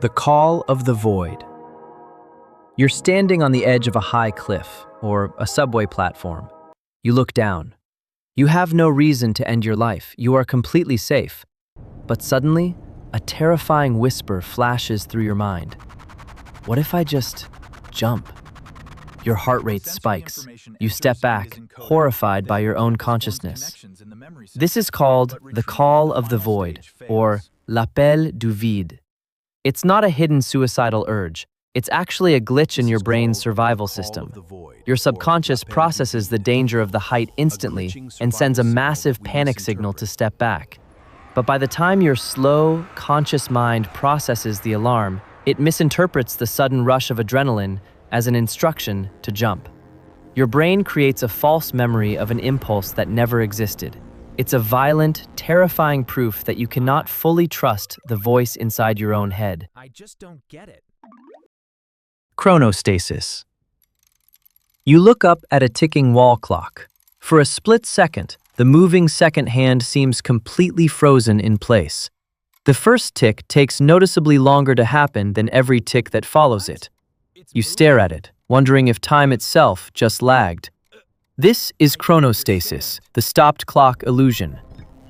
The call of the void. You're standing on the edge of a high cliff or a subway platform. You look down. You have no reason to end your life. You are completely safe. But suddenly, a terrifying whisper flashes through your mind. What if I just jump? Your heart rate spikes. You step back, horrified by your own consciousness. This is called the call of the void, or l'appel du vide. It's not a hidden suicidal urge. It's actually a glitch in your brain's survival system. Your subconscious processes the danger of the height instantly and sends a massive panic signal to step back. But by the time your slow, conscious mind processes the alarm, it misinterprets the sudden rush of adrenaline as an instruction to jump. Your brain creates a false memory of an impulse that never existed. It's a violent, terrifying proof that you cannot fully trust the voice inside your own head. I just don't get it. Chronostasis. You look up at a ticking wall clock. For a split second, the moving second hand seems completely frozen in place. The first tick takes noticeably longer to happen than every tick that follows it. You stare at it, wondering if time itself just lagged. This is chronostasis, the stopped clock illusion.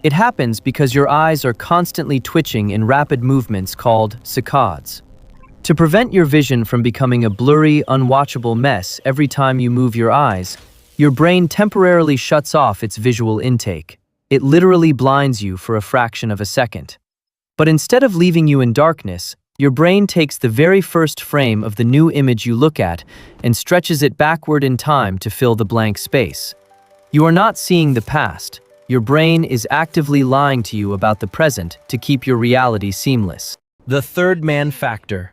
It happens because your eyes are constantly twitching in rapid movements called saccades. To prevent your vision from becoming a blurry, unwatchable mess every time you move your eyes, your brain temporarily shuts off its visual intake. It literally blinds you for a fraction of a second. But instead of leaving you in darkness, your brain takes the very first frame of the new image you look at and stretches it backward in time to fill the blank space. You are not seeing the past. Your brain is actively lying to you about the present to keep your reality seamless. The third man factor.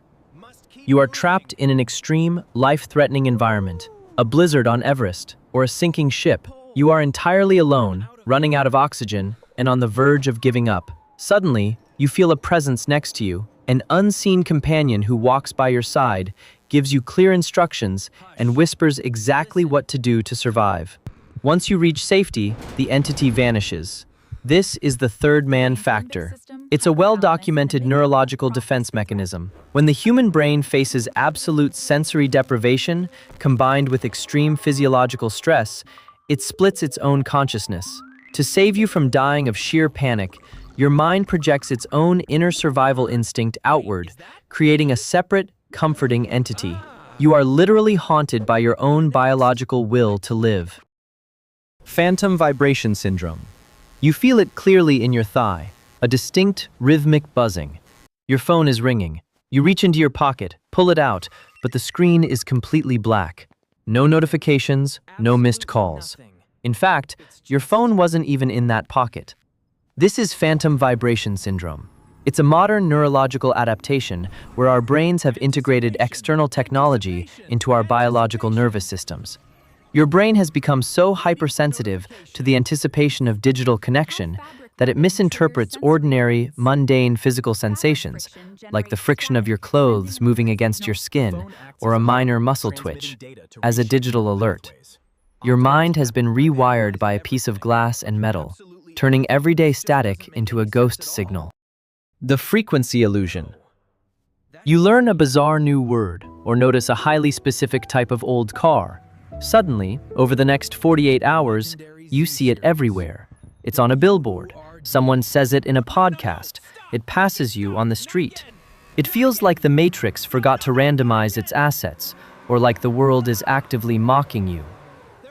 You are trapped in an extreme, life-threatening environment, a blizzard on Everest, or a sinking ship. You are entirely alone, running out of oxygen, and on the verge of giving up. Suddenly, you feel a presence next to you. An unseen companion who walks by your side, gives you clear instructions, and whispers exactly what to do to survive. Once you reach safety, the entity vanishes. This is the third man factor. It's a well-documented neurological defense mechanism. When the human brain faces absolute sensory deprivation, combined with extreme physiological stress, it splits its own consciousness. To save you from dying of sheer panic, your mind projects its own inner survival instinct outward, creating a separate, comforting entity. You are literally haunted by your own biological will to live. Phantom vibration syndrome. You feel it clearly in your thigh, a distinct, rhythmic buzzing. Your phone is ringing. You reach into your pocket, pull it out, but the screen is completely black. No notifications, no missed calls. In fact, your phone wasn't even in that pocket. This is phantom vibration syndrome. It's a modern neurological adaptation where our brains have integrated external technology into our biological nervous systems. Your brain has become so hypersensitive to the anticipation of digital connection that it misinterprets ordinary, mundane physical sensations, like the friction of your clothes moving against your skin or a minor muscle twitch, as a digital alert. Your mind has been rewired by a piece of glass and metal, turning everyday static into a ghost signal. The frequency illusion. You learn a bizarre new word or notice a highly specific type of old car. Suddenly, over the next 48 hours, you see it everywhere. It's on a billboard. Someone says it in a podcast. It passes you on the street. It feels like the Matrix forgot to randomize its assets, or like the world is actively mocking you.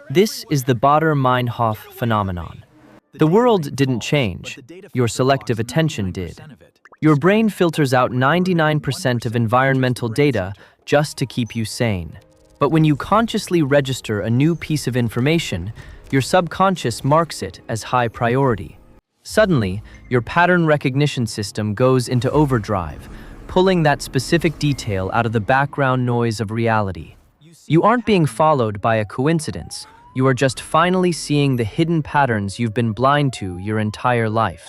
This is the baader-meinhof phenomenon. The world didn't change. Your selective attention did. Your brain filters out 99% of environmental data just to keep you sane. But when you consciously register a new piece of information, your subconscious marks it as high priority. Suddenly, your pattern recognition system goes into overdrive, pulling that specific detail out of the background noise of reality. You aren't being followed by a coincidence. You are just finally seeing the hidden patterns you've been blind to your entire life.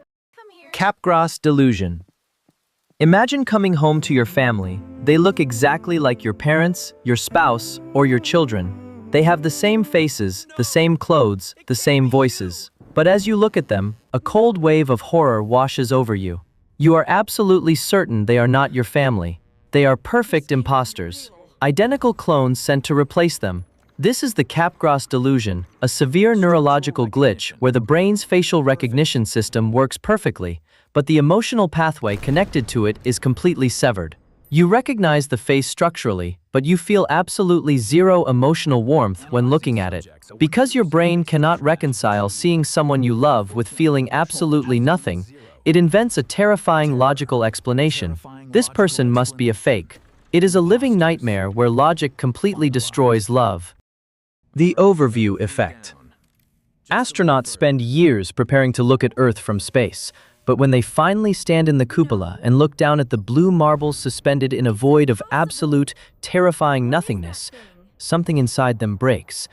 Capgras delusion. Imagine coming home to your family. They look exactly like your parents, your spouse, or your children. They have the same faces, the same clothes, the same voices. But as you look at them, a cold wave of horror washes over you. You are absolutely certain they are not your family. They are perfect imposters, identical clones sent to replace them. This is the Capgras delusion, a severe neurological glitch where the brain's facial recognition system works perfectly, but the emotional pathway connected to it is completely severed. You recognize the face structurally, but you feel absolutely zero emotional warmth when looking at it. Because your brain cannot reconcile seeing someone you love with feeling absolutely nothing, it invents a terrifying logical explanation. This person must be a fake. It is a living nightmare where logic completely destroys love. The overview effect. Astronauts spend years preparing to look at Earth from space, but when they finally stand in the cupola and look down at the blue marbles suspended in a void of absolute, terrifying nothingness, something inside them breaks.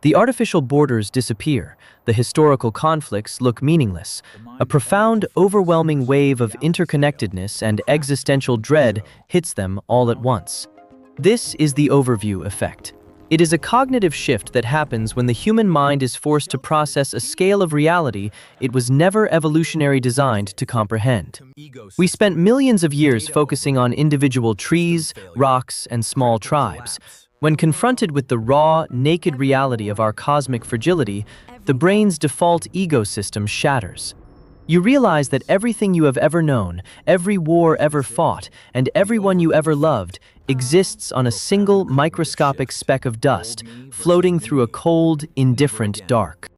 The artificial borders disappear, the historical conflicts look meaningless. A profound, overwhelming wave of interconnectedness and existential dread hits them all at once. This is the overview effect. It is a cognitive shift that happens when the human mind is forced to process a scale of reality it was never evolutionarily designed to comprehend. We spent millions of years focusing on individual trees, rocks, and small tribes. When confronted with the raw, naked reality of our cosmic fragility, the brain's default ecosystem shatters. You realize that everything you have ever known, every war ever fought, and everyone you ever loved exists on a single microscopic speck of dust, floating through a cold, indifferent dark.